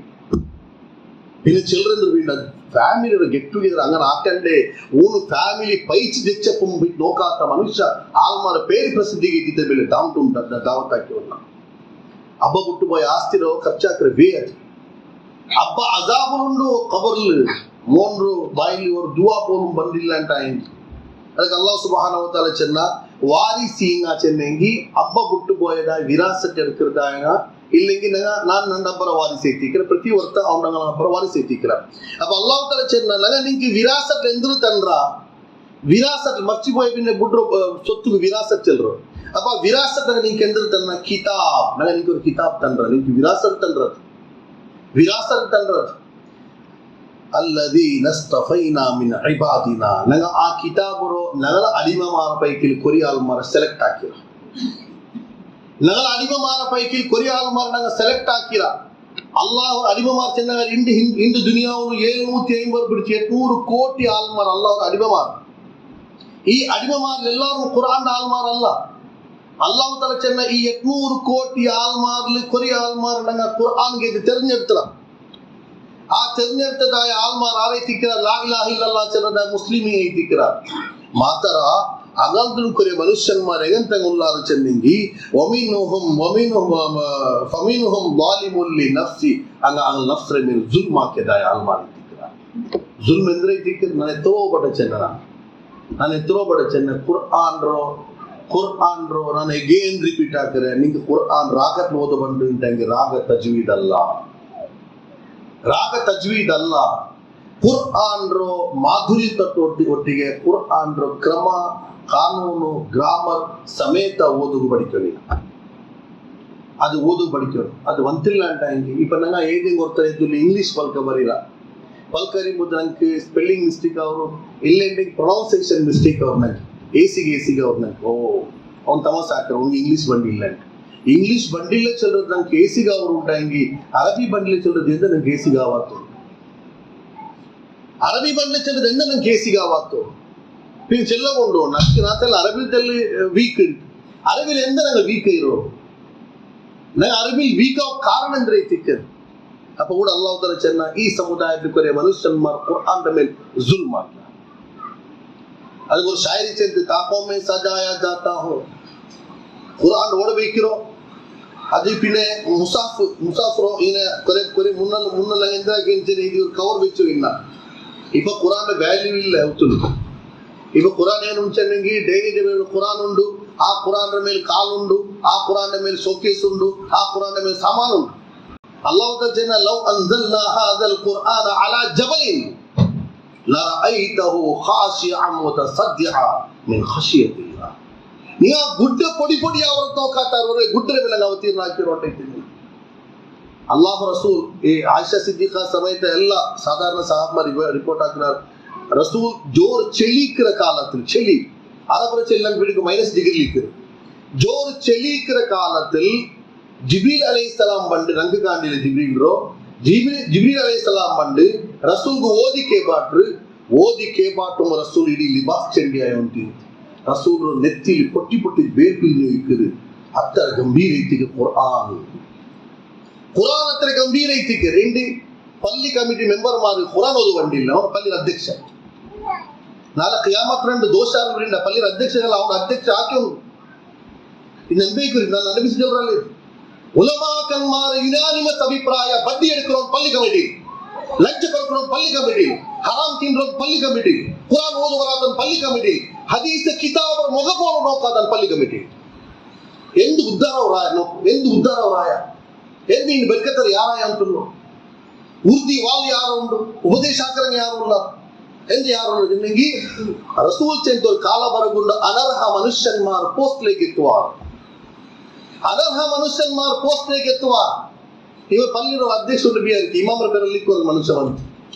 പിന്നെ ചിൽഡ്രൻ വീണ്ടത് ഫാമിലിയുടെ ഗെറ്റ് ടുഗെദർ അങ്ങനെ ആക്കണ്ടേ ഊണ് ഫാമിലി പൈച്ച് തെച്ചപ്പം നോക്കാത്ത മനുഷ്യ ആൾമാരെ പേര് പ്രസിദ്ധിಗೆ ಇದ್ದಿದ್ದ ಮೇಲೆ ದಾವತ್ ಉಂಟು ದಾವತ್ ಹಾಕಿ ಹಬ್ಬ ಬಿಟ್ಟು പോയി ಆಸ್ತಿರೋ ಖರ್ಚಾಕ್ರೆ ವೇ ಅದು ಅಬ್ಬ ಅಜಾಬುಂಡು ಕಬರ್ಲು ಮೋನ್ರು ಬಾಯಿಲಿ ಒಂದು ದುವಾ ಪೋಲು ಬಂದಿಲ್ಲ ಅಂತ ಆಯ್ತು. ಅದಕ್ಕೆ ಅಲ್ಲಾಹ್ ಸುಬ್ಹಾನಹು ವ ತಆಲ ಚೆನ್ನ ವಾರಿಸೀಂಗ ಚೆನ್ನೆಂಗಿ ಅಬ್ಬ ಬಿಟ್ಟು போயதா விராசத் எடுக்கிறதாங்க இல்லைங்க நான் நண்டப்பற வாரிசு ஏத்திக்கிற பிரதி ஒருத்த அவங்க நம்பற வாரிசு ஏத்திக்கிற. அப்ப அல்லாஹ் தஆல ಚೆನ್ನ நீங்க விராசத் ಎಂದ್ರು தன்றா விராசத் மர்చిపోయి பின்ன புட்ரு சொத்துக்கு விராசத் செல்றோ. அப்ப விராசத் நீங்க ಎಂದ್ರು தன்ன கிதாப் நான் நீங்க ஒரு கிதாப் தன்றா நீங்க விராசத் தன்றது விராசத் தன்றது ಅಲ್ಲದೀನ ಇಸ್ತಫೈನಾ ಮಿನ್ ಇಬಾದಿನಾ ನಂಗ ಆ ಕಿತಾಬರು ನಗಲ ಅಡಿಮಮಾರ ಪೈಕಿಲ್ ಕೊರಿಯಾಲ್ಮಾರ ಸೆಲೆಕ್ಟ್ ಹಾಕಿರ ನಗಲ ಅಡಿಮಮಾರ ಪೈಕಿಲ್ ಕೊರಿಯಾಲ್ಮಾರ ನಂಗ ಸೆಲೆಕ್ಟ್ ಹಾಕಿರ ಅಲ್ಲಾಹ್ ಅಡಿಮಮಾರ ಚೆನ್ನಗ ಇಂದು ದುನಿಯಾವು 750 ಬಿಡಿಸಿ 800 ಕೋಟಿ ಆಲ್ಮಾರ ಅಲ್ಲಾಹ್ ಅಡಿಮಮಾರ. ಈ ಅಡಿಮಮಾರ ಎಲ್ಲರೂ ಕುರಾನ್ ಆಲ್ಮಾರ ಅಲ್ಲ. ಅಲ್ಲಾಹ್ ತಆಲ ಚೆನ್ನ ಈ 800 ಕೋಟಿ ಆಲ್ಮಾರ್ಲಿ ಕೊರಿಯ ಆಲ್ಮಾರ ನಂಗ ಕುರಾನ್ಗೆ ತೆರೆഞ്ഞെടുത്ത라. ಆ ತೆರೆഞ്ഞെടുത്തതായ ആൾമാർ ആരെ തിക്കറ ലാ ഇലാഹ ഇല്ലല്ലാഹ് ചെന്നത മുസ്ലിമീ തിക്കറ ಮಾತರ ಅಗಲ್ದು ಕೊರೆ ಮನುಷ್ಯನ್ಮಾರ್ ಎಂತಂಗುಲ್ಲಾರು ಚೆನ್ನಿಂಗಿ ಫಮಿನುಹುಂ ಲಾಲಿಮುಲ್ ಲಿ ನಫ್ಸಿ ಅಂಗ ಅಲ್ ನಫ್ಸ್ ಮೇಲೆ ಜುಲ್ಮ್ ಹಾಕಿದಾಯ ಆಲ್ಮಾರ್ ತಿಕ್ಕರ. ಜುಲ್ಮ್ ಎಂದ್ರೆ ತಿಕ್ಕರ ನಾನು ಎತ್ತರೋ ಬಡ ಚೆನ್ನ ಕುರ್ಆನ್ ರೋ ನಾನು ಅಗೇನ್ ರಿಪೀಟ್ ಹಾಕರೆ ನಿಂಗೆ ಕುರ್ಆನ್ ರಾಗತ್ ಓದ ಬಂದು ಇಂತಂಗೆ ರಾಗ ತಜ್ವೀದ್ ಅಲ್ಲ. ರಾಗ ತಜ್ವೀದ್ ಅಲ್ಲ. ಕುರ್ಆನ್ ರೋ ಮಾಧುರ್ಯ ಒಟ್ಟಿಗೆ ಕುರ್ಆನ್ ರೋ ಕ್ರಮ ಕಾನೂನು ಗ್ರಾಮರ್ ಸಮೇತ ಓದುಗು படிக்கணும். ಅದು ಓದು படிக்கணும். ಅದು ಒಂತಿಲ್ಲ ಅಂತ ಹಿಂಗೆ ಇಪ್ಪ ನಂಗೆ ಏಜಿಂಗ್ ಓದ್ತಾ ಇದ್ದು ಇಂಗ್ಲಿಷ್ ಪಲ್ಕ ಬರೀಲ್ಲ ಪಲ್ಕರಿ ಮುದ್ದು ನಂಗೆ ಸ್ಪೆಲ್ಲಿಂಗ್ ಮಿಸ್ಟೇಕ್ ಅವರು ಇಲ್ಲೆಂಡಿ ಪ್ರೊನೌನ್ಸಿಯೇಷನ್ ಮಿಸ್ಟೇಕ್ ಅವ್ರು ನಂಗೆ ಏಸಿಗೆ ಅವ್ರು ನಂಗೆ ಅವ್ನು ತಮಾಷೆ ಹಾಕ್ತಾರೆ ಅವ್ನಿಗೆ ಇಂಗ್ಲಿಷ್ ಬಂದಿಲ್ಲ ಅಂತ. इंग्लिश बंडिले चलறது నాకు కేసిగా ఉంటాయంగి అరబీ బండిలే చల్లறது ఎంత నాకు కేసిగా వాతో అరబీ బండిలే చల్లறது ఎంత నాకు కేసిగా వాతో నేను చెల్లಗೊಂಡು నాకు నాతల అరబీ తల్లి వీక్ అరబీల ఎంత నాకు వీక్ ఇರೋ ನಾನು ಅರಬಿ ವೀಕ್ ಆಗ ಕಾರಣ ಅಂದ್ರೆ ತಿಕ್ಕದು. ಅಪ್ಪ ಕೂಡ ಅಲ್ಲಾಹ್ ತಆಲ ಚೆನ್ನ ಈ ಸಮುದಾಯಕ್ಕೆ ಕೊರೆ ಮನುಷ್ಯನ್ಮಾರ್ ಕುರ್ಆನ್ ಮೇಲೆ ಜುಲ್ಮ್ ಮಾಡ್ಲ. ಅದಕ್ಕೆ ಒಂದು ಶಾಯರಿ ಚೆಂದ ಕಾಕೋ ಮೇ ಸಜಾಯಾ ಜಾತಾ ಹೋ ಕುರ್ಆನ್ ಓಡಬೇಕಿರೋ ಅದು ಪಿನೆ ಮುಸಾಫಿರೋ ಇನ ಕೊರೆ ಮುನ್ನಲ್ಲ ಎಂದಾಗಿಂಚನೆ ಇದು ಕವರ್ വെച്ചു ಇನ್ನ ಇಪ್ಪ ಕುರ್ಆನ್ ವ್ಯಾಲ್ಯೂ ಇಲ್ಲ ಅವತ್ತು. ಇಪ್ಪ ಕುರ್ಆನ್ ಏನು ಉಂಚೆನ್ನೆಂಗಿ ಡೈಲಿ ಕುರ್ಆನ್ ಉಂಡು ಆ ಕುರ್ಆನ್ ಮೇಲೆ ಕಾಲುಂಡು ಆ ಕುರ್ಆನ್ ಮೇಲೆ ಶೋಕೇಸ್ ಉಂಡು ಆ ಕುರ್ಆನ್ ಮೇಲೆ ಸಾಮಾನು ಉಂಡು. ಅಲ್ಲಾಹ್ ತಆಲ ಜನ ಲವ್ ಅನ್ಜಲ್ನಾ ಹಾದಲ್ ಕುರ್ಆನ್ ಅಲಾ ಜಬಲಿನ್ ಲರಐತಹು ಖಾಶಿಅನ್ ಮುತಸದ್ದಿಅ ಮಿನ್ ಖಶಿಯತಿಲ್ಲಾಹ್. ನೀ ಆ ಗುಡ್ಡ ಪೊಡಿ ಅವರ ತೋಕಾತಾರವರೆ ಗುಡ್ಡರ ಮೇಲೆ ಅವತೀರ್ಣ ಹಾಕಿರೋಟೈತೀನಿ. ಅಲ್ಲಾಹ್ ರಸೂಲ್ ಈ ಆಯಿಷಾ ಸಿದ್ದಿಕಾ ಸಮೇತ ಎಲ್ಲ ಸಾಧಾರಣ ಸಹಾಬ ರಿಪೋರ್ಟ್ ಹಾಕಿனார். ரசூல் ஜோர் செலிக்கிற காலத்தில் செலி அரபுல செல்லம் பிடிக்கும் -டிகிரி இருக்குது. ஜோர் செலிக்கிற காலத்தில் ஜிப்ரீல் அலைஹிஸ்ஸலாம் பண்டு ரங்கு காண்டில ஜிப்ரீல் அலைஹிஸ்ஸலாம் பண்டு ரசூலுக்கு ஓதி கேபாட்டும் ரசூல் இடி லிபாஸ் ಚೆಂಡಿಯಾಯ ಉಂಟು. ರಸೂಲ್ ನೆತ್ತಿಲಿ ಪೊಟ್ಟಿ ಬೇರ್ಪಿಲ್ ಇಕ್ಕದು ಹತ್ತರ ಗಂಭೀರ ಐತಿಗೆ ಕುರ್ಆನ್ ಹತ್ರ ಗಂಭೀರ ಐತಿಗೆ ರೆಂಡಿ ಪಲ್ಲಿ ಕಮಿಟಿ ಮೆಂಬರ್ ಮಾರು ಕುರ್ಆನ್ ಓದು ಬಂದಿಲ್ಲ ಅವನ ಪಲ್ಲಿನ ಅಧ್ಯಕ್ಷ ನಾಳೆ ಕಿಯಾಮತ್ ರಂಡು ದೋಷಾರರಿಂದ ಪಲ್ಲಿನ ಅಧ್ಯಕ್ಷಗಲ್ಲ ಅವನ ಅಧ್ಯಕ್ಷ ಹಾಕಿವನು ಇನ್ನು ಅನ್ಬೇಕು ನಾನು ಅನುಭವಿಸಿದವರಲ್ಲಿ ಉಲಮಾಕನ್ಮಾರ ಯುನಾನಿಮಸ್ ಅಭಿಪ್ರಾಯ ಬಡ್ಡಿ எடுக்கிறோம் பள்ளி கமிட்டி லஞ்ச கொடுக்கிறோம் பள்ளி கமிட்டி ஹராம் தின்றோம் பள்ளி கமிட்டி குர்ஆன் ஓதுவராதன் பள்ளி கமிட்டி ಹದೀಸ ಕಿತಾಬರ ಮೊಗಪೋಣ ನೋಕಾದನ್ ಪಲ್ಲಿ ಕಮಿಟಿ ಎಂದು ಉದ್ದಾರವರಾಯ ಎಂದು ಇನ್ನು ಬೆರ್ಕತ್ತರು ಯಾರಾಯ ಅಂತುಳ್ಳು ಉರ್ದಿ ವಾಲ್ ಯಾರು ಉಂಡು ಉಪದೇಶಾಕರಂಗ ಯಾರು ಉಲ್ಲ ಎಂದು ಯಾರು ನಿಮಗೆ ರಸೂಲ್ ಚೆಂತೋರು ಕಾಲ ಬರಗುಂಡು ಅನರ್ಹ ಮನುಷ್ಯನ್ಮಾರ್ ಪೋಸ್ಟ್ಲೇಗೆತ್ತುವಾರ್ ಇವ ಪಲ್ಲಿರೋ ಅಧ್ಯಕ್ಷರು ಬಿಯಾರಿಗೆ ಇಮಾಮರ ಪೇರಲ್ಲಿ ಇಕ್ಕೋರು ಮನುಷ್ಯ ಬಂತು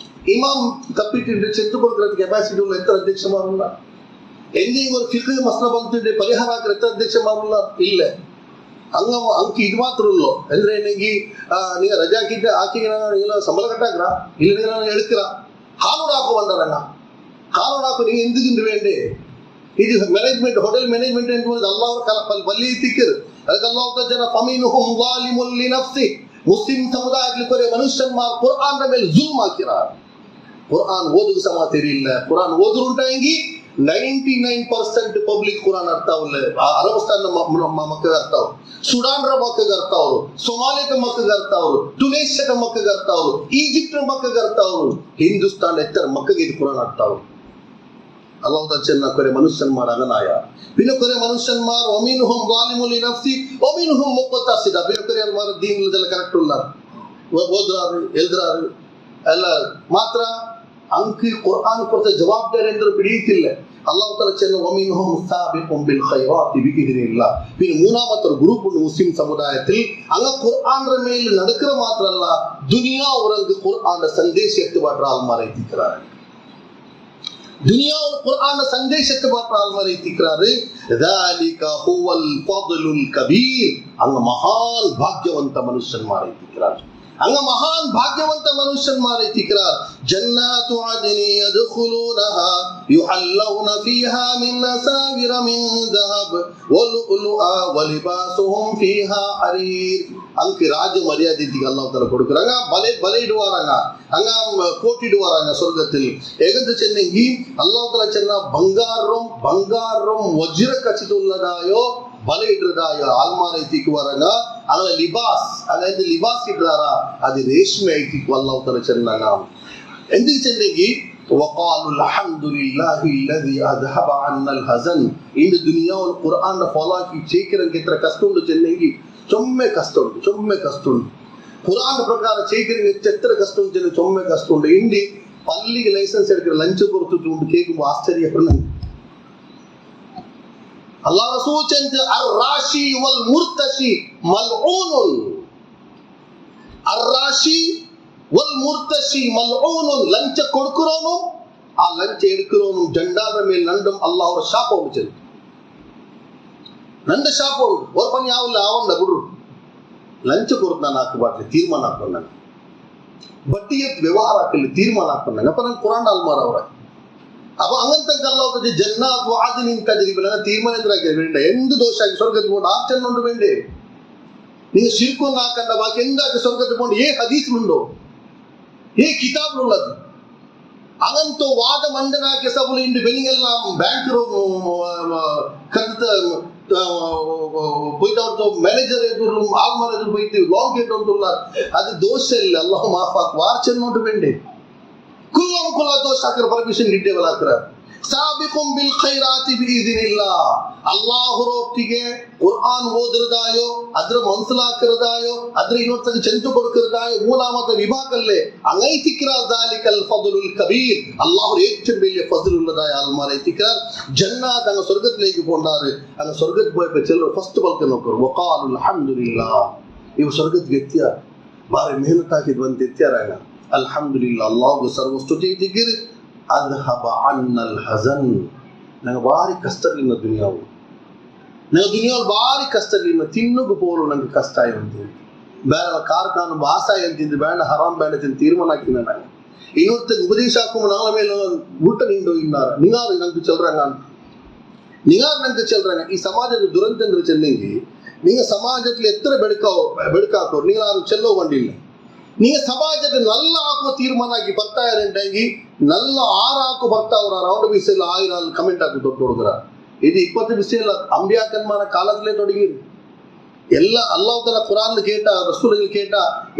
ಇಮಾಮ್ ಕಪ್ಪಿಟ್ಟು ಚೆಂತು ಕೊಡ್ತಿರೋ ಕೆಪಾಸಿಟಿ ಉಳ್ಳ ಎತ್ತರ ಅಧ್ಯಕ್ಷ ಮಾರುಲ್ಲ ಎಂಜಿಂಗ್ ಒಂದು ಫಿಕ್ರ್ ಮಸಲ ಬಂತಿದ್ದೆ ಪರಿಹಾರ ಹಾಕಿದ್ರೆ ಅಧ್ಯಕ್ಷ ಮಾರುಲ್ಲ ಇಲ್ಲ ಅಂಕಿ ಇದು ಮಾತ್ರ ಉಳ್ಳೋ ಅಂದ್ರೆ ನಿಂಗೆ ನೀವು ರಜೆ ಹಾಕಿದ್ದೆ ಹಾಕಿಗೆ ನೀವೆಲ್ಲ ಸಂಬಳ ಕಟ್ಟಾಕ್ರ ಇಲ್ಲ ನೀವು ಎಡ್ಕಿರ ಕಾನೂನು ಹಾಕು ಬಂದಾರಣ್ಣ ಕಾನೂನು ಹಾಕು ನೀವು ಎಂದಿಗಿಂದು ವೇಂಡೆ ಇದು ಮ್ಯಾನೇಜ್ಮೆಂಟ್ ಹೋಟೆಲ್ ಮ್ಯಾನೇಜ್ಮೆಂಟ್ ಅಂತ ಅಲ್ಲಾಹ್ ಬಲ್ಲಿ ತಿಕ್ಕರು ಅದಕ್ಕೆ ಅಲ್ಲಾಹ್ ಜನ ಫಮಿನುಹುಂ ಝಾಲಿಮುಲ್ ಲಿನಫ್ಸಿ ಮುಸ್ಲಿಂ ಸಮುದಾಯಕ್ಕೆ ಕೊರೆ ಮನುಷ್ಯನ್ಮಾರ್ ಕುರ್ಆನ್ ಮೇಲೆ ಜುಲ್ಮ್ ಹಾಕಿರ. ಕುರ್ಆನ್ ಓದುಗ ಸಮಾತೇರಿ ಇಲ್ಲ ಕುರ್ಆನ್ ಓದುರುಂಟಾಗಿ 99% ಪಬ್ಲಿಕ್ ಕುರಾನ್ ಅರ್ಥ ಅವಲ್ಲ. ಅರಬಸ್ತಾನ ಮಕ್ಕಳಿಗೆ ಅರ್ಥ ಅವರು, ಸುಡಾನ್ರ ಮಕ್ಕಳಿಗೆ ಅರ್ಥ ಅವರು, ಸೊಮಾಲಿಯ ಮಕ್ಕಳಿಗೆ ಅರ್ಥ ಅವರು, ಟುನೇಷಿಯಾದ ಮಕ್ಕಳಿಗೆ ಅರ್ಥ ಅವರು, ಈಜಿಪ್ಟ್ ಮಕ್ಕಳಿಗೆ ಅರ್ಥ ಅವರು, ಹಿಂದೂಸ್ತಾನ್ ಎತ್ತರ ಮಕ್ಕಳಿಗೆ ಇದು ಕುರಾನ್ ಅರ್ಥ ಅವರು. ಅಲ್ಲಾಹ್ ತಚ್ಚನ್ನ ಕೊರೆ ಮನುಷ್ಯನ್ಮಾರ್ ಅಗನಾಯ ಪಿನಕೊರೆ ಮನುಷ್ಯನ್ಮಾರ್ ಒಮಿನ್ಹುಂ ಝಾಲಿಮುನ್ ಲಿನಫ್ಸಿ ಒಮಿನ್ಹುಂ ಮುಕ್ತಸಿದ ಪಿನಕೊರೆ ಅಲ್ಮಾರ ದೀನ್ ಇದೆಲ್ಲ ಕರೆಕ್ಟ್ ಇಲ್ಲ ಓದ್ರಾರು ಎಲ್ದ್ರಾರು ಎಲ್ಲ ಮಾತ್ರ ಅಂಕಿ ಕುರ್ಆನ್ ಕೊಡ್ತ ಜವಾಬ್ದಾರಿ ಅಂದ್ರೆ ಹಿಡಿಯುತ್ತಿಲ್ಲ. ಅಲ್ಲಾಹ್ ತಾಲ ಚೆನ್ನ ಒಮಿನ್ಹುಂ ಸಾಬಿಖುಂ ಬಿಲ್ ಖೈರಾತಿ ಬಿಇذنಿಲ್ಲಾ பின் மூணாமத்து ஒரு குரூப் உண்டு முஸ்லிம் சமுதாயத்தில். அங்க குர்ஆன் மேல் நடக்கிற மாத்திரம் அல்ல, துனியா அவருக்கு குர்ஆன் சந்தேஷத்தை பற்ற ஆள்மாரை தீக்கிறார். दुनिया और कुरान संदेशத்தை பார்த்து ஆள்மாரை தீக்கிறாரு. ذلك هو الفضل الكبير. அங்க மகான் பாக்கியவந்த மனுஷன்மாரை தீக்கிறார். அங்க மகான் பாக்கியவந்த மனுஷன்மாரை தீக்கிறார். ஜன்னாத்து அத்னி يدخلونها يحلون فيها من أساور من ذهب ولؤلؤا ولباسهم فيها حرير. அங்கு ராஜ மரியாதைக்கு அல்லாஹ் தஆலா கொடுக்குறாங்க. பலையிடுவாராங்க, அங்க கோட்டிடுவாராங்க சொர்க்கத்தில். எகந்து சென்னங்கி அல்லாஹ் தஆலா சென்னா ಬಂಗಾರಂ ವಜ್ರ ಖಚಿತುಲ್ಲದಾಯೋ ಬಲೈಡ್ರದಾಯೋ ಆಲ್ಮಾರ ಐತಿಕ್ ವರಾಗ ಅಲ್ಲ ಲಿಬಾಸ್ ಅದಾಯ್ತು ಲಿಬಾಸ್ ಇಡ್ರಾರ ಅದು ರೇಷ್ಮೆ ಐತಿಕ್ ಅಲ್ಲಾಹ್ ತಆಲಾ ಚೆನ್ನಾಗ ಎಂದಿಗೆ ಚೆನ್ನಂಗಿ وقالوا الحمد لله الذي اذهب عنا الحزن. இந்த துனியாவில் குர்ஆன் ஃபாலோ ஆகி சேக்கிரங்க எത്ര ಕಷ್ಟುಂಡು ಚೆನ್ನಂಗಿ ಚೊಮ್ಮೆ ಕಷ್ಟ ಉಂಟು. ಕುರಾನ್ ಪ್ರಕಾರ ಚೇಕರಿಗೆ ಎತ್ತರ ಕಷ್ಟ ಉಂಟು, ಚೊಮ್ಮೆ ಕಷ್ಟ ಉಂಟು. ಇಂಡಿ ಪಲ್ಲಿಗೆ ಲೈಸೆನ್ಸ್ எடுக்கிற ಲಂಚ ಕೊಡ್ತಿದ್ದು ಉಂಟು ಕೇಕು ಆಶ್ಚರ್ಯಪಡ. ಅಲ್ಲಾಹ್ ರಸೂಲ್ ಚಂದ ಅರ್ರಾಶಿ ವಲ್ ಮುರ್ತಶಿ ಮಲ್ಊನುನ್. ಅರ್ರಾಶಿ ವಲ್ ಮುರ್ತಶಿ ಮಲ್ಊನುನ್. ಲಂಚ ಕೊಡ್ಕರೋನು ಆ ಲಂಚ ಎಡ್ಕರೋನು ಜಂಡಾದ ಮೇಲೆ ನಂಡಂ ಅಲ್ಲಾಹ್ ಅವರ ಶಾಪ ಉಂಟು. ನಂದ ಶಾಪ ಉಂಟು. ಅವ್ರ ಪನಿ ಯಾವಲ್ಲ ಆವಂಡ ಬಿಡ್ರು. ಲಂಚ ಕೊಡ್ತು ನಾನು ಹಾಕಬಾರ್ದು ತೀರ್ಮಾನ ಹಾಕೊಂಡ ಬಟ್ಟಿ ಎತ್ ವ್ಯವಹಾರ ಹಾಕಲಿ ತೀರ್ಮಾನ ಹಾಕೊಂಡ ಅಪ್ಪ ನಂಗೆ ಕುರಾನ್ ಆಲ್ಮಾರ ಅವರ ಅಪ್ಪ അങ്ങനത്തെಲ್ಲ ജന്നാത്ത് വാദിനിൻ തജ്രിബ തീരുമാനത്തിലാക്കി വേണ്ട എന്ത് ദോഷാക്കി സ്വർഗത്തിൽ പോകണ്ട ആർച്ചെന്നുണ്ട് വേണ്ടേ? നിങ്ങൾ ശിർക്കൊന്നും ആക്കണ്ട. ബാക്കി എന്താക്കി സ്വർഗത്തിൽ പോകണ്ട? ഏ ഹദീസിലുണ്ടോ? ഏ കിതാബിലുള്ളത്? അങ്ങനത്തെ വാദ ಮಂಡನಾಕಿ ಸಬಲು ಇಂದು ಬೆನಿಗೆಲ್ಲ ಬ್ಯಾಂಕರು போயிட்டு அவர்கிட்ட மேனேஜர் எதிர் ஆல்மார் எதிர் போயிட்டு லோன் கேட்டு வந்துள்ளார். அது தோஷ இல்லை. அல்லாஹ் மாஃபாக் வார்ச்சன் நோட்டு வேண்டே குல்லா தோஷ ஆக்கிற பர்மிஷன் கிட்டே வளர்க்கிறார். ಸಾಬಿಕುಂ ಬಿಲ್ ಖೈರಾತಿ ಬಿಇذನಿಲ್ಲಾ. ಅಲ್ಲಾಹರೊಟ್ಟಿಗೆ ಕುರ್ಆನ್ ಓದಿರದಾಯೋ ಅದ್ರ ಮನಸ್ಸಲಾಕಿರದಾಯೋ ಅದ್ರ ಇನ್ನೊಂದು ಚೆಂತು ಕೊಡುಕಿರದಾಯೋ ಮೂಲಾಮತ ವಿಭಾಗಲ್ಲೇ ಅಂಗೈತಿಕ್ರ ದಾಲಿಕಲ್ ಫضಲುಲ್ ಕಬೀರ್. அல்லாஹ் ഏറ്റവും വലിയ ഫضൽ ഉള്ളതായ ആൾമാരൈത്തിക്കാർ ജന്നാത്ത് അങ്ങ് സ്വർഗത്തിലേക്ക് പോണ്ടാറ്. അങ്ങ് സ്വർഗത്ത് പോയപ്പോ ചിലർ ഫസ്റ്റ് ബൾക്ക് നോക്കും വഖാലുൽ ഹംദുലില്ലാഹ്. ಇವು ಸ್ವರ್ಗಕ್ಕೆ ಎತ್ಯಾರ ಬಾರಿ ಮೆಹನತ್ ಹಾಕಿದ್ ಬಂದು ಎತ್ಯಾರಾಗ ಅಲ್ಹಮ್ದುಲಿಲ್ಲಾ ಅಲ್ಲಾಹು ಸರ್ವಸ್ತುತಿ ದಿಗಿರ್ ಅದ್ಹಬ ಅನ್ನಲ್ ಹಜನ್. ನಂಗೆ ಭಾರಿ ಕಷ್ಟಗಳಿನ ದುನಿಯಾವು. ನಂಗೆ ದುನಿಯಾವು ಭಾರಿ ಕಷ್ಟಗಳಿನ ತಿನ್ನುಗು ಪೋಲು ನಂಗೆ ಕಷ್ಟ ಆಯ್ತು. ಬೇಡ ಕಾರ್ಖಾನೆ ಬಾಸಾಯ ಅಂತಿದ್ದು ಬೇಡ ಹರಾಮ್ ಬೇಡ ತಿಂದು ತೀರ್ಮಾನ ಹಾಕಿನ ನಾನು ಇನ್ನೊಂದು ಉಪದೇಶ ಹಾಕುವ ನಾಳ ಮೇಲೆ ಊಟ ನಿಂಡು ಇನ್ನಾರ ನಿಂಗಾರು ನಂಗೆ ಚಲ್ರಂಗ ಅಂತ ನಿಂಗಾರು ನಂಗೆ ಚಲ್ರಂಗ. ಈ ಸಮಾಜದ ದುರಂತ ಅಂದ್ರೆ ಚೆನ್ನಂಗಿ நீங்க சமாஜத்துல எத்தனை பெடுக்காக்கோ நீங்க யாரும் செல்ல வண்டியில்ல. நீங்க சமாஜத்தை நல்ல ஆக்கோ தீர்மானம் ஆக்கி 10,000 நல்ல 6 ஆக்கோ 10,000 ரவுண்ட் விசையில் 1000 கமெண்ட் ஆக்கி தொட்டு கொடுக்குறார். இது இப்பத்து விஷயம் அம்பியாக்கன்மான காலத்திலே தொடங்கிது. ಎಲ್ಲ ಅಲ್ಲಾಹ್ ತಾಲ ಕುರಾನ್ ಕೇಟ ರಸೂಲ್ ಕೇಟ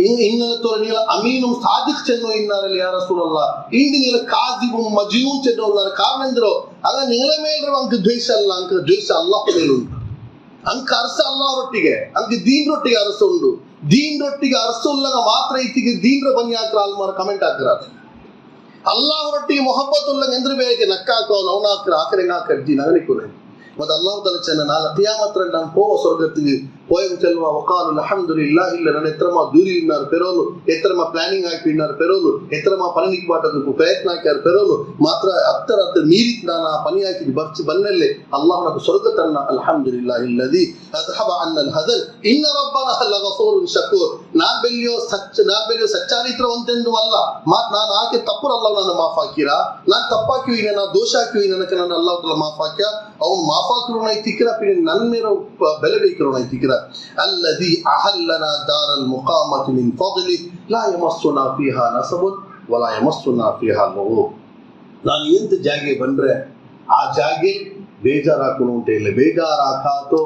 ಇನ್ನतो ನೀಲ ಅಮೀನು ಸಾದಿಕ್ ಚೆನ್ನೋ ಇನ್ನಾರಲ್ಲ ಯಾ ರಸೂಲಲ್ಲಾಹ್ ಇಂದು ನೀಲ ಕಾಜಿಬು ಮಜ್ನೂನ್ ಚೆನ್ನೋ ಉಳ್ಳಾರ. ಕಾರಣ ಎಂದ್ರು ಆಗ ನೀಲ ಮೇಲ್ರ ಅಂಕ ದ್ವೇಷ ಅಲ್ಲ, ಅಂಕ ದ್ವೇಷ ಅಲ್ಲಾಹ್ ಮೇಲುಂಟು. ಅಂಕ ಅರಸ ಅಲ್ಲಾಹರೊಟ್ಟಿಗೆ ಅಂಕ ದೀನ್ರೊಟ್ಟಿಗೆ ಅರಸ ಉಂಡು. ದೀನ್ರೊಟ್ಟಿಗೆ ಅರಸ ಉಲ್ಲಗ ಮಾತ್ರ ಇತ್ತಿಗೆ ದೀನ್ರ ಬನ್ನಿ ಹಾಕ್ರ ಆಲ್ಮಾರ ಕಮೆಂಟ್ ಹಾಕ್ರ. ಅಲ್ಲಾಹರೊಟ್ಟಿಗೆ ಮೊಹಬ್ಬತ್ ಉಲ್ಲಗ ಎಂದ್ರೆ ಬೇಕೆ ನಕ್ಕಾಕೋ ಅವನ ಹಾಕ್ರ ಆಕರೆಂಗ ಹಾಕಿ ನಗನಿಕ್ಕೋನೆ ಮತ್ತೆ ಅಲ್ಲಾಹ್ ತಾಲ ಚೆನ್ನ ನಾಳೆ ಕಿಯಾಮತ್ ನಾನು ಪೋ ಸ್ವರ್ಗತ್ತಿಗೆ పోయం చెల్వ వకాలు అల్హమ్దులిల్లాహ్ ఇల్ల నన్ను ఎత్రమా దూరి ఉన్నారు పెరోలు ఎత్రమా ప్లానింగ్ ఆకి ఉన్నారు పెరోలు ఎత్రమా పనికి బాటకు ప్రయత్న ఆకారు పెరోలు ಮಾತ್ರ ಅತ್ತರ ಮೀರಿತ್ ನಾನು ಆ ಪನಿ ಹಾಕಿ ಬರ್ಚಿ ಬನ್ನಲ್ಲೇ ಅಲ್ಲಾಹ್ నాకు ಸ್ವರ್ಗತನ್ನ ಅಲ್ಹಮ್ದುಲಿಲ್ಲಾಹ್ ಇಲ್ಲದಿ ಅದ್ಹಬ ಅನ್ನಲ್ ಹಜಲ್ ಇನ್ನ ರಬ್ಬನಾ ಲಗಫೂರುನ್ ಶಕೂರ್. ನಾನು ಬೆಲ್ಲಿಯೋ ಸಚ್ಚಾರಿತ್ರವಂತೆಂದು ಅಲ್ಲ ನಾನು ಆಕೆ ತಪ್ಪು ಅಲ್ಲಾಹ್ ನನ್ನ ಮಾಫ್ ಹಾಕಿರಾ. ನಾನು ತಪ್ಪಾಕಿ ನಾನು ದೋಷ ಹಾಕಿ ನನಗೆ ನನ್ನ ಅಲ್ಲಾಹ್ ತಾಲ ಮಾಫ್ ಹಾಕ್ಯ ಅವನು ಮಾಫ್ ಹಾಕಿರೋಣ ಐತಿಕ್ಕಿರ ನನ್ನ ಮೇಲೆ ಬೆಲೆ ಬೇಕಿರೋಣ ಐತಿಕ್ಕಿರ. الذي أحلنا دار المقامة من فضله لا يمسنا فيها نصب ولا يمسنا فيها لغوب. ನಾನು ಎಂತ ಜಾಗೆ ಬಂದ್ರೆ ಆ ಜಾಗೆ ಬೇಜಾರಾಕಣು ಉಂಟೆ ಇಲ್ಲ, ಬೇಜಾರಾಕಾತೋ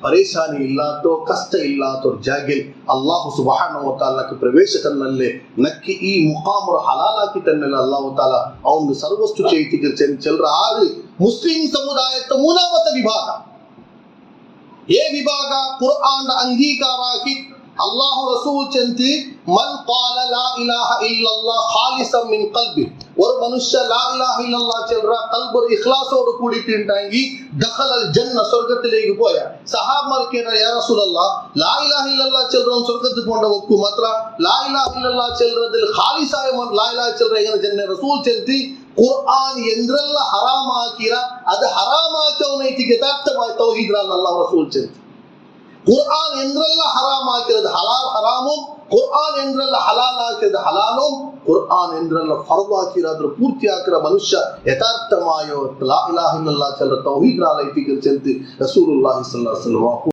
ಪರೇಶಾನಿ ಇಲ್ಲಾತೋ ಕಷ್ಟ ಇಲ್ಲಾತೋ ಜಾಗೆ ಅಲ್ಲಾಹು ಸುಬ್ಹಾನಹು ವ ತಆಲಾಕ್ಕೆ ಪ್ರವೇಶ ತನ್ನಲ್ಲೇ ನಕ್ಕಿ ಈ ಮುಖಾಮರ ಹಲಾಲಾಕಿ ತನ್ನೆಲ್ಲ ಅಲ್ಲಾಹು ತಾಲ ಅವನು ಸರ್ವಸ್ತು ಚೈತಿಗೆ ಚೆಲ್ರ ಆರು ಮುಸ್ಲಿಂ ಸಮುದಾಯದ ಮೂನಾಮತ ವಿಭಾಗ ಏ ವಿಭಾಗ ಕುರ್ಆನ್ ಅಂಗೀಕಾರ ಆಕಿ ಅಲ್ಲಾಹು ರಸೂಲ್ ಚಂತಿ ಮನ್ ಕಾಲ ಲಾ ಇಲಾಹ ಇಲ್ಲಲ್ಲಾಹ್ ಖಾಲಿಸಂ ಮಿನ್ ಕಲ್ಬಿ ஒரு மனுஷ லா இலாஹ இல்லல்லாஹ் சொல்ற கல்பு இக்லாஸோடு கூடிட்டாங்கி தഖலல் ஜன்ன சொர்க்கத்திലേക്ക് போய சஹாபார் கேட்ட யா ரசூலல்லாஹ் லா இலாஹ இல்லல்லாஹ் சொல்றவன் சொர்க்கத்துக்கு போண்ட ஒக்கு மாத்திர லா இலாஹ இல்லல்லாஹ் சொல்றதில் ಖಾಲಿಸಾಯ ಲಾ ಇಲಾಹ சொல்ற எங்க ஜன்ன ரசூல் ಚಂತಿ குர்ஆன் என்றல்ல ஹராமாக்கிற அது ஹராமாக்கவனைக்கு யதார்த்தமாய் தௌஹீத் அல்லாஹ் ரசூல் ಚಂತಿ குர்ஆன் என்றல்ல ஹராமாக்கிறது ஹலால் ஹராமும் குர்ஆன் என்றல்ல ಹಲಾಲ್ ಆಕಿರೋದು ಹಲಾಲುಂ ಕುರ್ಆನ್ என்றல்ல ಫರ್ದಾಕಿರೋದ್ರ ಪೂರ್ತಿ ಹಾಕಿರೋ ಮನುಷ್ಯ ಯಥಾರ್ಥಮಾಯೋ ಲಾ ಇಲಾಹ ಇಲ್ಲಲ್ಲಾಹ್ ಚಲ್ರ ತೌಹೀದ್ ರಾಲೈತಿಗೆ ಚಂತಿ ರಸೂಲುಲ್ಲಾಹಿ ಸಲ್ಲಲ್ಲಾಹು ಅಲೈಹಿ ವಸಲ್ಲಂ